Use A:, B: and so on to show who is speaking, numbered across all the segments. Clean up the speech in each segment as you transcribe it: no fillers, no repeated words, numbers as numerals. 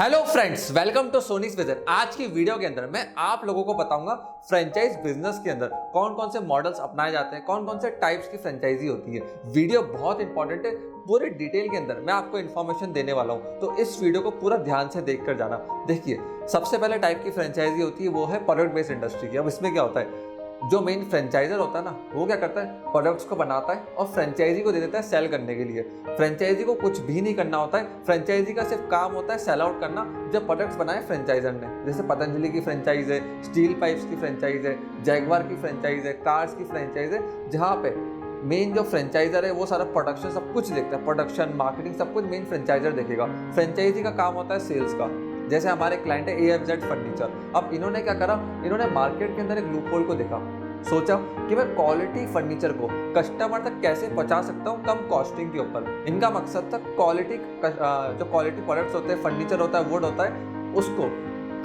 A: Hello friends, welcome to Soni's vision. आज की video के अंदर मैं आप लोगों को बताऊंगा फ्रेंचाइज बिजनेस के अंदर कौन कौन से मॉडल्स अपनाए जाते हैं, कौन कौन से टाइप्स की फ्रेंचाइजी होती है। वीडियो बहुत इंपॉर्टेंट है, पूरे डिटेल के अंदर मैं आपको इन्फॉर्मेशन देने वाला हूं, तो इस वीडियो को पूरा ध्यान से देख कर जाना। देखिए, सबसे पहले टाइप की फ्रेंचाइजी होती है वो है प्रोडक्ट बेस्ड इंडस्ट्री की। अब इसमें क्या होता है, जो मेन फ्रेंचाइजर होता है ना, वो क्या करता है, प्रोडक्ट्स को बनाता है और फ्रेंचाइजी को दे देता है सेल करने के लिए। फ्रेंचाइजी को कुछ भी नहीं करना होता है, फ्रेंचाइजी का सिर्फ काम होता है सेल आउट करना जब प्रोडक्ट्स बनाए फ्रेंचाइजर ने। जैसे पतंजलि की फ्रेंचाइज है, स्टील पाइप्स की फ्रेंचाइज है, जैगवार की फ्रेंचाइज है, कार्स की फ्रेंचाइज है, जहाँ पे मेन जो फ्रेंचाइजर है वो सारा प्रोडक्शन सब कुछ देखता है, प्रोडक्शन मार्केटिंग सब कुछ मेन फ्रेंचाइजर देखेगा। फ्रेंचाइजी का काम होता है सेल्स का। जैसे हमारे क्लाइंट है AFZ फर्नीचर। अब इन्होंने क्या करा, इन्होंने मार्केट के अंदर एक लूप होल को देखा, सोचा कि मैं क्वालिटी फर्नीचर को कस्टमर तक कैसे पहुंचा सकता हूं कम कॉस्टिंग के ऊपर। इनका मकसद था क्वालिटी, जो क्वालिटी प्रोडक्ट्स होते हैं, फर्नीचर होता है, वुड होता है, उसको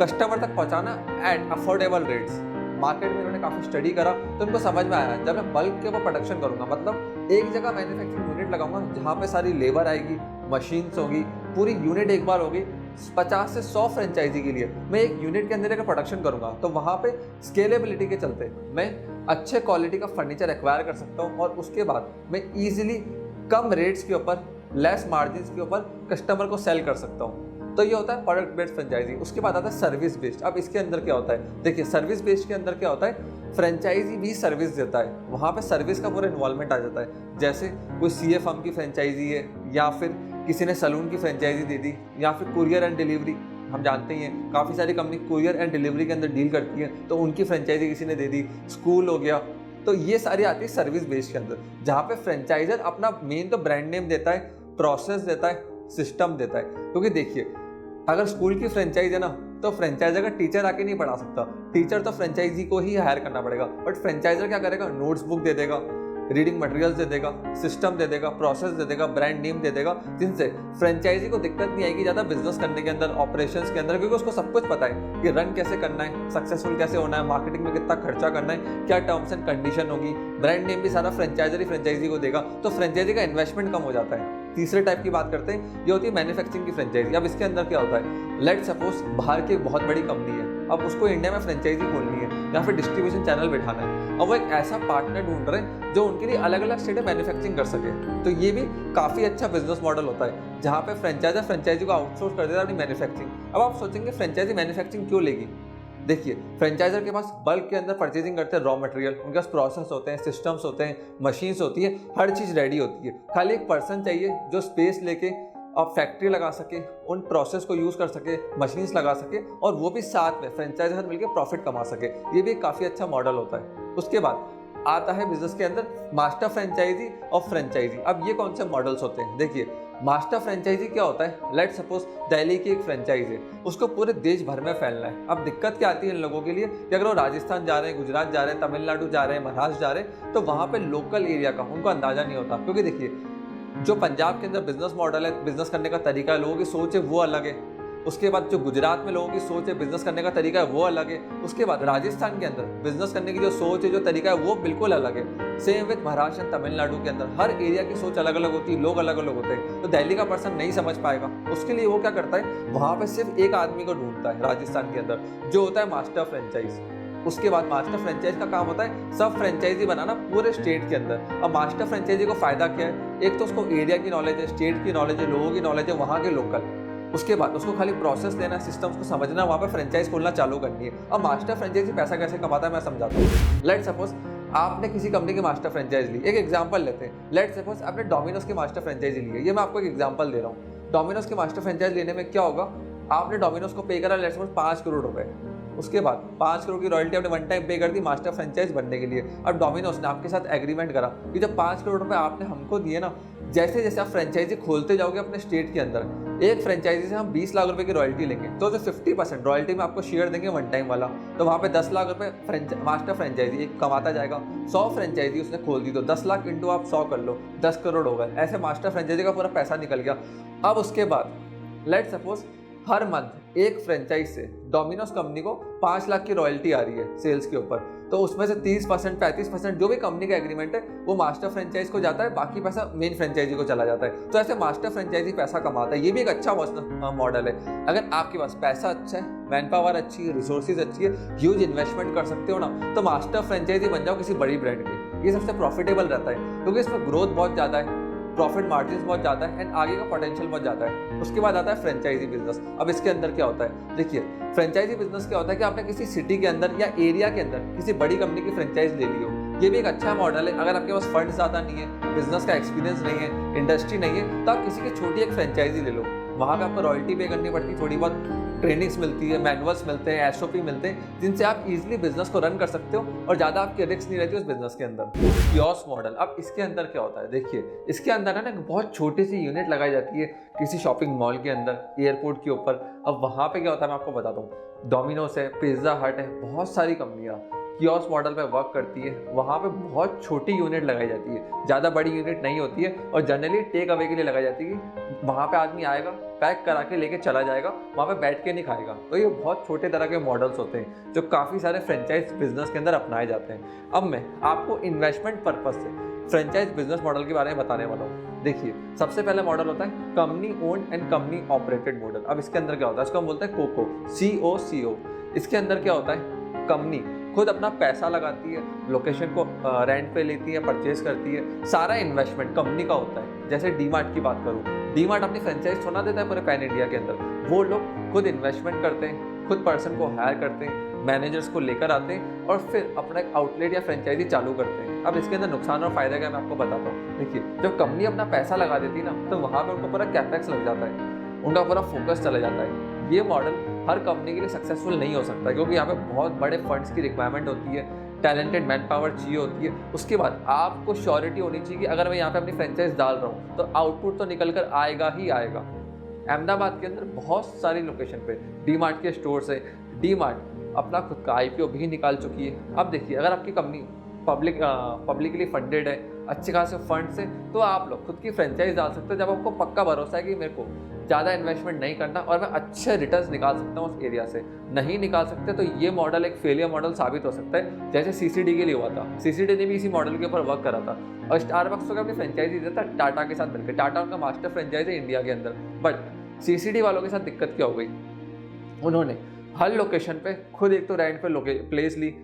A: कस्टमर तक पहुंचाना एट अफोर्डेबल रेट्स। मार्केट में इन्होंने काफ़ी स्टडी करा तो उनको समझ में आया, जब मैं बल्क के ऊपर प्रोडक्शन करूंगा, मतलब एक जगह मैन्युफैक्चरिंग यूनिट लगाऊंगा जहाँ पे सारी लेबर आएगी, मशीन्स होगी, पूरी यूनिट एक बार होगी। 50 से 100 फ्रेंचाइजी के लिए मैं एक यूनिट के अंदर अगर प्रोडक्शन करूंगा तो वहाँ पे स्केलेबिलिटी के चलते मैं अच्छे क्वालिटी का फर्नीचर एक्वायर कर सकता हूँ और उसके बाद मैं इजीली कम रेट्स के ऊपर, लेस मार्जिन के ऊपर कस्टमर को सेल कर सकता हूँ। तो ये होता है प्रोडक्ट बेस्ड फ्रेंचाइजी। उसके बाद आता है सर्विस बेस्ड। अब इसके अंदर क्या होता है, देखिए सर्विस बेस्ड के अंदर क्या होता है, फ्रेंचाइजी भी सर्विस देता है, वहाँ पे सर्विस का पूरा इन्वॉल्वमेंट आ जाता है। जैसे कोई CA फर्म की फ्रेंचाइजी है, या फिर किसी ने सलून की फ्रेंचाइजी दे दी, या फिर कुरियर एंड डिलीवरी। हम जानते ही हैं काफ़ी सारी कंपनी कुरियर एंड डिलीवरी के अंदर डील करती है, तो उनकी फ्रेंचाइजी किसी ने दे दी, स्कूल हो गया। तो ये सारी आती है सर्विस बेस्ड के अंदर, जहाँ पे फ्रेंचाइजर अपना मेन तो ब्रांड नेम देता है, प्रोसेस देता है, सिस्टम देता है। क्योंकि देखिए, अगर स्कूल की फ्रेंचाइज है ना, तो फ्रेंचाइजर का टीचर आके नहीं पढ़ा सकता, टीचर तो फ्रेंचाइजी को ही हायर करना पड़ेगा। बट फ्रेंचाइजर क्या करेगा, नोट्स बुक दे देगा, रीडिंग मटेरियल्स दे देगा, सिस्टम दे देगा, प्रोसेस दे देगा, ब्रांड नेम दे देगा, जिनसे फ्रेंचाइजी को दिक्कत नहीं आएगी ज़्यादा बिजनेस करने के अंदर, ऑपरेशंस के अंदर, क्योंकि उसको सब कुछ पता है कि रन कैसे करना है, सक्सेसफुल कैसे होना है, मार्केटिंग में कितना खर्चा करना है, क्या टर्म्स एंड कंडीशन होगी। ब्रांड नेम भी सारा फ्रेंचाइजर ही फ्रेंचाइजी को देगा, तो फ्रेंचाइजी का इन्वेस्टमेंट कम हो जाता है। तीसरे टाइप की बात करते हैं, ये होती है मैन्युफैक्चरिंग की फ्रेंचाइजी। अब इसके अंदर क्या होता है, लेट सपोज बाहर की एक बहुत बड़ी कंपनी है, अब उसको इंडिया में फ्रेंचाइजी खोलनी है या फिर डिस्ट्रीब्यूशन चैनल बैठाना है। अब वो एक ऐसा पार्टनर ढूंढ रहे हैं जो उनके लिए अलग अलग स्टेट में मैन्युफैक्चरिंग कर सके। तो ये भी काफ़ी अच्छा बिजनेस मॉडल होता है, जहाँ पे फ्रेंचाइजर फ्रेंचाइजी को आउटसोर्स कर देता है अपनी मैन्युफैक्चरिंग। अब आप सोचेंगे फ्रेंचाइजी मैन्युफैक्चरिंग क्यों लेगी। देखिए, फ्रेंचाइजर के पास बल्क के अंदर परचेजिंग करते हैं रॉ मटेरियल, उनके पास प्रोसेस होते हैं, सिस्टम्स होते हैं, मशीन्स होती है, हर चीज़ रेडी होती है। खाली एक पर्सन चाहिए जो स्पेस लेके और फैक्ट्री लगा सके, उन प्रोसेस को यूज़ कर सके, मशीन्स लगा सके, और वो भी साथ में फ्रेंचाइजर के साथ मिलकर प्रॉफिट कमा सके। ये भी एक काफ़ी अच्छा मॉडल होता है। उसके बाद आता है बिजनेस के अंदर मास्टर फ्रेंचाइजी और फ्रेंचाइजी। अब ये कौन से मॉडल्स होते हैं, देखिए मास्टर फ्रेंचाइजी क्या होता है, लेट सपोज दिल्ली की एक फ्रेंचाइज है, उसको पूरे देश भर में फैलना है। अब दिक्कत क्या आती है इन लोगों के लिए कि अगर वो राजस्थान जा रहे हैं, गुजरात जा रहे हैं, तमिलनाडु जा रहे हैं, महाराष्ट्र जा रहे हैं, तो वहाँ पे लोकल एरिया का उनको अंदाजा नहीं होता। क्योंकि देखिए, जो पंजाब के अंदर बिजनेस मॉडल है, बिजनेस करने का तरीका है, लोगों की सोच है वो अलग है। उसके बाद जो गुजरात में लोगों की सोच है, बिजनेस करने का तरीका है वो अलग है। उसके बाद राजस्थान के अंदर बिजनेस करने की जो सोच है, जो तरीका है, वो बिल्कुल अलग है। सेम विद महाराष्ट्र, तमिलनाडु के अंदर हर एरिया की सोच अलग अलग होती है, लोग अलग अलग होते हैं। तो दिल्ली का पर्सन नहीं समझ पाएगा, उसके लिए वो क्या करता है, वहाँ पे सिर्फ एक आदमी को ढूंढता है राजस्थान के अंदर, जो होता है मास्टर फ्रेंचाइज। उसके बाद मास्टर फ्रेंचाइज का काम होता है सब फ्रेंचाइजी बनाना पूरे स्टेट के अंदर। अब मास्टर फ्रेंचाइजी को फायदा क्या है, एक तो उसको एरिया की नॉलेज है, स्टेट की नॉलेज है, लोगों की नॉलेज है, वहाँ के लोकल। उसके बाद उसको खाली प्रोसेस लेना है, सिस्टम्स को समझना, वहाँ पे फ्रेंचाइज खोलना चालू करनी है। अब मास्टर फ्रेंचाइजी पैसा कैसे कमाता है मैं समझाता हूँ। लेट सपोज आपने किसी कंपनी की मास्टर फ्रेंचाइज ली, एक एग्जांपल लेते हैं, लेट सपोज आपने डोमिनोज की मास्टर फ्रेंचाइजी ली है। ये मैं आपको एक एग्जांपल दे रहा हूँ। डोमिनोज की मास्टर फ्रेंचाइज लेने में क्या होगा, आपने डोमिनोज को पे करा लेट सपोज 5 करोड़ रुपए। उसके बाद 5 करोड़ की रॉयल्टी आपने वन टाइम पे कर दी मास्टर फ्रेंचाइज बनने के लिए। अब डोमिनोज ने आपके साथ एग्रीमेंट करा कि जब 5 करोड़ रुपए आपने हमको दिए ना, जैसे जैसे आप फ्रेंचाइजी खोलते जाओगे अपने स्टेट के अंदर, एक फ्रेंचाइजी से हम 20 लाख रुपए की रॉयल्टी लेंगे, तो जो 50% रॉयल्टी में आपको शेयर देंगे वन टाइम वाला, तो वहाँ पे 10 लाख रुपए मास्टर फ्रेंचाइजी एक कमाता जाएगा। 100 फ्रेंचाइजी उसने खोल दी तो 10 लाख इंटू आप 100 कर लो, 10 करोड़ हो गए। ऐसे मास्टर फ्रेंचाइजी का पूरा पैसा निकल गया। अब उसके बाद लेट सपोज हर मंथ एक फ्रेंचाइज से डोमिनोज कंपनी को 5 लाख की रॉयल्टी आ रही है सेल्स के ऊपर, तो उसमें से 30% 35% जो भी कंपनी का एग्रीमेंट है वो मास्टर फ्रेंचाइज को जाता है, बाकी पैसा मेन फ्रेंचाइजी को चला जाता है। तो ऐसे मास्टर फ्रेंचाइजी पैसा कमाता है, ये भी एक अच्छा मॉडल है। अगर आपके पास पैसा अच्छा है, मैन पावर अच्छी है, रिसोर्सेज अच्छी है, ह्यूज इन्वेस्टमेंट कर सकते हो ना, तो मास्टर फ्रेंचाइजी बन जाओ किसी बड़ी ब्रांड की। ये सबसे प्रॉफिटेबल रहता है क्योंकि इसमें ग्रोथ बहुत ज़्यादा है, प्रॉफिट मार्जिन बहुत ज़्यादा है एंड आगे का पोटेंशियल बहुत ज़्यादा है। उसके बाद आता है फ्रेंचाइजी बिजनेस। अब इसके अंदर क्या होता है, देखिए फ्रेंचाइजी बिजनेस क्या होता है कि आपने किसी सिटी के अंदर या एरिया के अंदर किसी बड़ी कंपनी की फ्रेंचाइज ले ली हो। ये भी एक अच्छा मॉडल है। अगर आपके पास फंड ज़्यादा नहीं है, बिजनेस का एक्सपीरियंस नहीं है, इंडस्ट्री नहीं है, तो आप किसी की छोटी एक फ्रेंचाइजी ले लो। वहाँ पे आपको रॉयल्टी पे करनी पड़ती है, थोड़ी बहुत ट्रेनिंग्स मिलती है, मैनुअल्स मिलते हैं, एसओपी मिलते हैं, जिनसे आप इजीली बिजनेस को रन कर सकते हो और ज़्यादा आपकी रिस्क नहीं रहती उस बिजनेस के अंदर। कियोस्क मॉडल, अब इसके अंदर क्या होता है, देखिए इसके अंदर है ना बहुत छोटी सी यूनिट लगाई जाती है किसी शॉपिंग मॉल के अंदर, एयरपोर्ट के ऊपर। अब वहाँ पे क्या होता है मैं आपको बताता हूँ। डोमिनोज है, पिज्ज़ा हट है, बहुत सारी कंपनियाँ कियोस्क मॉडल पे वर्क करती है। वहाँ पे बहुत छोटी यूनिट लगाई जाती है, ज़्यादा बड़ी यूनिट नहीं होती है और जनरली टेक अवे के लिए लगाई जाती है। वहाँ पे आदमी आएगा, पैक करा के लेके चला जाएगा, वहाँ पे बैठ के नहीं खाएगा। तो ये बहुत छोटे तरह के मॉडल्स होते हैं जो काफ़ी सारे फ्रेंचाइज बिजनेस के अंदर अपनाए जाते हैं। अब मैं आपको इन्वेस्टमेंट पर्पज से फ्रेंचाइज बिजनेस मॉडल के बारे में बताने वाला हूँ। देखिए सबसे पहला मॉडल होता है company owned and company operated model. अब इसके अंदर क्या होता है, इसको हम बोलते हैं कोको, COCO। इसके अंदर क्या होता है, कंपनी खुद अपना पैसा लगाती है, लोकेशन को रेंट पे लेती है, परचेज करती है, सारा इन्वेस्टमेंट कंपनी का होता है। जैसे डीमार्ट की बात करूँ, डीमार्ट अपनी फ्रेंचाइज थोड़ा देता है पूरे पैन इंडिया के अंदर। वो लोग खुद इन्वेस्टमेंट करते हैं, खुद पर्सन को हायर करते हैं, मैनेजर्स को लेकर आते हैं और फिर अपना एक आउटलेट या फ्रेंचाइजी चालू करते हैं। अब इसके अंदर नुकसान और फायदा क्या मैं आपको बताता हूँ। देखिए जब कंपनी अपना पैसा लगा देती है ना, तो वहाँ पर उनको पूरा कैपेक्स लग जाता है, उनका पूरा फोकस चला जाता है। ये मॉडल हर कंपनी के लिए सक्सेसफुल नहीं हो सकता क्योंकि यहाँ पे बहुत बड़े फंड्स की रिक्वायरमेंट होती है, टैलेंटेड मैन पावर चाहिए होती है। उसके बाद आपको श्योरिटी होनी चाहिए कि अगर मैं यहाँ पे अपनी फ्रेंचाइज डाल रहा हूँ तो आउटपुट तो निकल कर आएगा ही आएगा। अहमदाबाद के अंदर बहुत सारी लोकेशन पे डीमार्ट के स्टोर्स है। डीमार्ट अपना खुद का IPO भी निकाल चुकी है। अब देखिए अगर आपकी कंपनी पब्लिकली फंडेड है, अच्छे खासे फंड से, तो आप लोग खुद की फ्रेंचाइज डाल सकते हो जब आपको पक्का भरोसा है कि मेरे को ज़्यादा इन्वेस्टमेंट नहीं करना और मैं अच्छे रिटर्न्स निकाल सकता हूँ उस एरिया से। नहीं निकाल सकते तो ये मॉडल एक फेलियर मॉडल साबित हो सकता है, जैसे CCD के लिए हुआ था। CCD ने भी इसी मॉडल के ऊपर वर्क करा था और स्टारबक्स को अपनी फ्रेंचाइजी दिया था टाटा के साथ मिलकर। टाटा उनका मास्टर फ्रेंचाइज है इंडिया के अंदर, बट CCD वालों के साथ दिक्कत क्या हो गई, उन्होंने हर लोकेशन पे खुद एक तो रेंट पे प्लेस ली,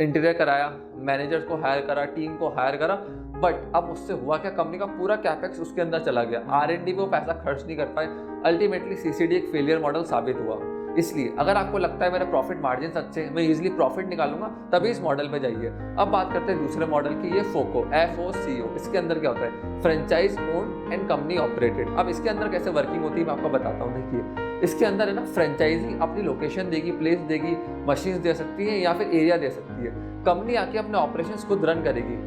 A: इंटीरियर कराया, मैनेजर्स को हायर करा, टीम को हायर करा, बट अब उससे हुआ क्या, कंपनी का पूरा कैपेक्स उसके अंदर चला गया, R&D पे वो पैसा खर्च नहीं कर पाए। अल्टीमेटली CCD एक फेलियर मॉडल साबित हुआ। इसलिए अगर आपको लगता है मेरे प्रॉफिट मार्जिन अच्छे हैं, मैं इजीली प्रॉफिट निकालूंगा, तभी इस मॉडल पे जाइए। अब बात करते हैं दूसरे मॉडल की, ये फोको, FOCO। इसके अंदर क्या होता है, franchise owned and company operated. अब इसके अंदर कैसे वर्किंग होती है मैं आपको बताता हूँ। देखिए इसके अंदर है ना, फ्रेंचाइजी अपनी लोकेशन देगी, प्लेस देगी, मशीन्स दे सकती है या फिर एरिया दे सकती है। कंपनी आके अपने ऑपरेशंस खुद रन करेगी।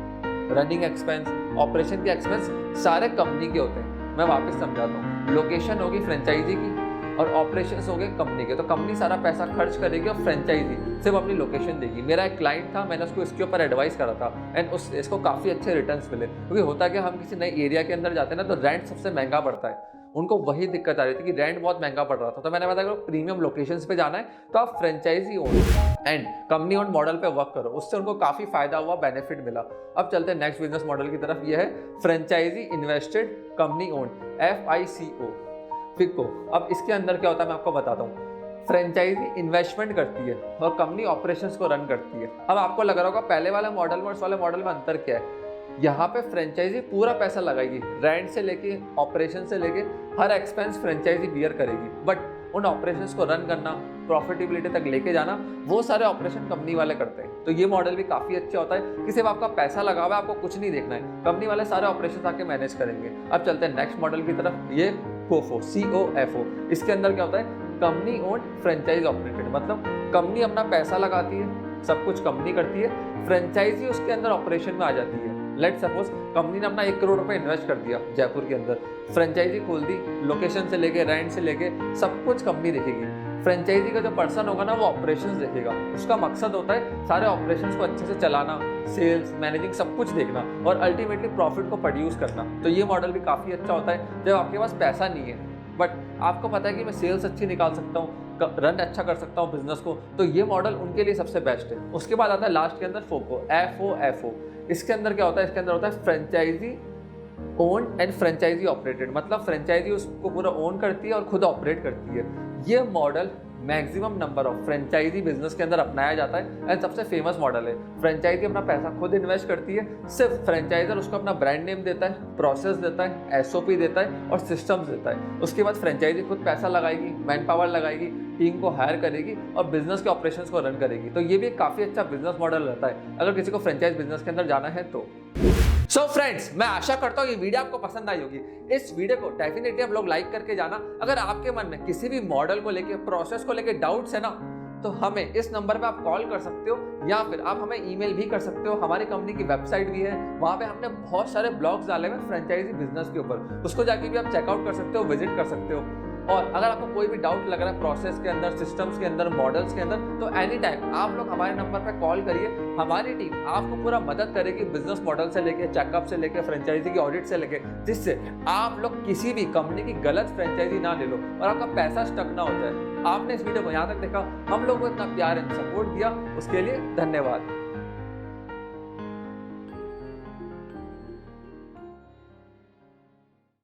A: रनिंग एक्सपेंस, ऑपरेशन के एक्सपेंस सारे कंपनी के होते हैं। मैं वापस समझाता हूँ, लोकेशन होगी फ्रेंचाइजी की और ऑपरेशंस हो गए कंपनी के। तो कंपनी सारा पैसा खर्च करेगी और फ्रेंचाइजी सिर्फ अपनी लोकेशन देगी। मेरा एक क्लाइंट था, मैंने उसको इसके ऊपर एडवाइस करा था एंड इसको काफ़ी अच्छे रिटर्न्स मिले। क्योंकि होता क्या, हम किसी नए एरिया के अंदर जाते हैं ना, तो रेंट सबसे महंगा पड़ता है। उनको वही दिक्कत आ रही थी कि रेंट बहुत महंगा पड़ रहा था। तो मैंने बताया अगर प्रीमियम लोकेशंस पे जाना है तो आप franchisee own and company own model पे वर्क करो। उससे उनको काफ़ी फायदा हुआ, बेनिफिट मिला। अब चलते हैं नेक्स्ट बिजनेस मॉडल की तरफ। यह है franchisee invested company own, FICO। अब इसके अंदर क्या होता है मैं आपको बताता हूँ। फ्रेंचाइजी इन्वेस्टमेंट करती है और कंपनी ऑपरेशंस को रन करती है। अब आपको लग रहा होगा पहले वाले मॉडल में और इस वाले मॉडल में अंतर क्या है। यहाँ पे फ्रेंचाइजी पूरा पैसा लगाएगी, रेंट से लेके ऑपरेशन से लेके हर एक्सपेंस फ्रेंचाइजी बियर करेगी, बट उन ऑपरेशंस को रन करना, प्रॉफिटेबिलिटी तक लेके जाना, वो सारे ऑपरेशन कंपनी वाले करते हैं। तो ये मॉडल भी काफ़ी अच्छा होता है कि सिर्फ आपका पैसा लगा हुआ है, आपको कुछ नहीं देखना है, कंपनी वाले सारे ऑपरेशन आके मैनेज करेंगे। अब चलते हैं नेक्स्ट मॉडल की तरफ। ये COFO। इसके अंदर क्या होता है, कंपनी ओन्ड फ्रेंचाइज ऑपरेटेड। मतलब कंपनी अपना पैसा लगाती है, सब कुछ कंपनी करती है, फ्रेंचाइजी उसके अंदर ऑपरेशन में आ जाती है। लेट सपोज कंपनी ने अपना 1 करोड़ रुपए इन्वेस्ट कर दिया जयपुर के अंदर, फ्रेंचाइजी खोल दी, लोकेशन से लेके रेंट से लेके सब कुछ कंपनी देखेगी। फ्रेंचाइजी का जो पर्सन होगा ना, वो ऑपरेशंस देखेगा। उसका मकसद होता है सारे ऑपरेशंस को अच्छे से चलाना, सेल्स, मैनेजिंग, सब कुछ देखना और अल्टीमेटली प्रॉफिट को प्रोड्यूस करना। तो ये मॉडल भी काफ़ी अच्छा होता है जब आपके पास पैसा नहीं है, बट आपको पता है कि मैं सेल्स अच्छी निकाल सकता हूँ, रन अच्छा कर सकता हूँ बिजनेस को, तो ये मॉडल उनके लिए सबसे बेस्ट है। उसके बाद आता है लास्ट के अंदर फोको, FO। इसके अंदर क्या होता है? इसके अंदर होता है franchisee owned and franchisee operated, मतलब फ्रेंचाइजी उसको पूरा ओन करती है और खुद ऑपरेट करती है। ये model maximum number of franchisee business के अंदर अपनाया जाता है एंड सबसे फेमस मॉडल है। फ्रेंचाइजी अपना पैसा खुद इन्वेस्ट करती है, सिर्फ फ्रेंचाइजर उसको अपना ब्रांड नेम देता है, प्रोसेस देता है, SOP देता है और सिस्टम्स देता है। उसके बाद फ्रेंचाइजी खुद पैसा लगाएगी, मैन पावर लगाएगी, टीम को हायर करेगी और बिजनेस के ऑपरेशंस को रन करेगी। तो ये भी एक काफ़ी अच्छा बिजनेस मॉडल रहता है अगर किसी को फ्रेंचाइज बिजनेस के अंदर जाना है तो। सो फ्रेंड्स, मैं आशा करता हूँ ये वीडियो आपको पसंद आई होगी। इस वीडियो को डेफिनेटली आप लोग लाइक करके जाना। अगर आपके मन में किसी भी मॉडल को लेके, प्रोसेस को लेके डाउट्स है ना, तो हमें इस नंबर पे आप कॉल कर सकते हो या फिर आप हमें ईमेल भी कर सकते हो। हमारी कंपनी की वेबसाइट भी है, वहाँ पे हमने बहुत सारे ब्लॉग्स डाले हुए फ्रेंचाइजी बिजनेस के ऊपर, उसको जाके भी आप चेकआउट कर सकते हो, विजिट कर सकते हो। और अगर आपको कोई भी डाउट लग रहा है प्रोसेस के अंदर, सिस्टम्स के अंदर, मॉडल्स के अंदर, तो एनी टाइम आप लोग हमारे नंबर पर कॉल करिए। हमारी टीम आपको पूरा मदद करेगी बिजनेस मॉडल से लेके, चेकअप से लेके, फ्रेंचाइजी की ऑडिट से लेके, जिससे आप लोग किसी भी कंपनी की गलत फ्रेंचाइजी ना ले लो और आपका पैसा स्टक ना हो जाए। आपने इस वीडियो को यहाँ तक देखा, हम लोग को इतना प्यार एंड सपोर्ट दिया, उसके लिए धन्यवाद।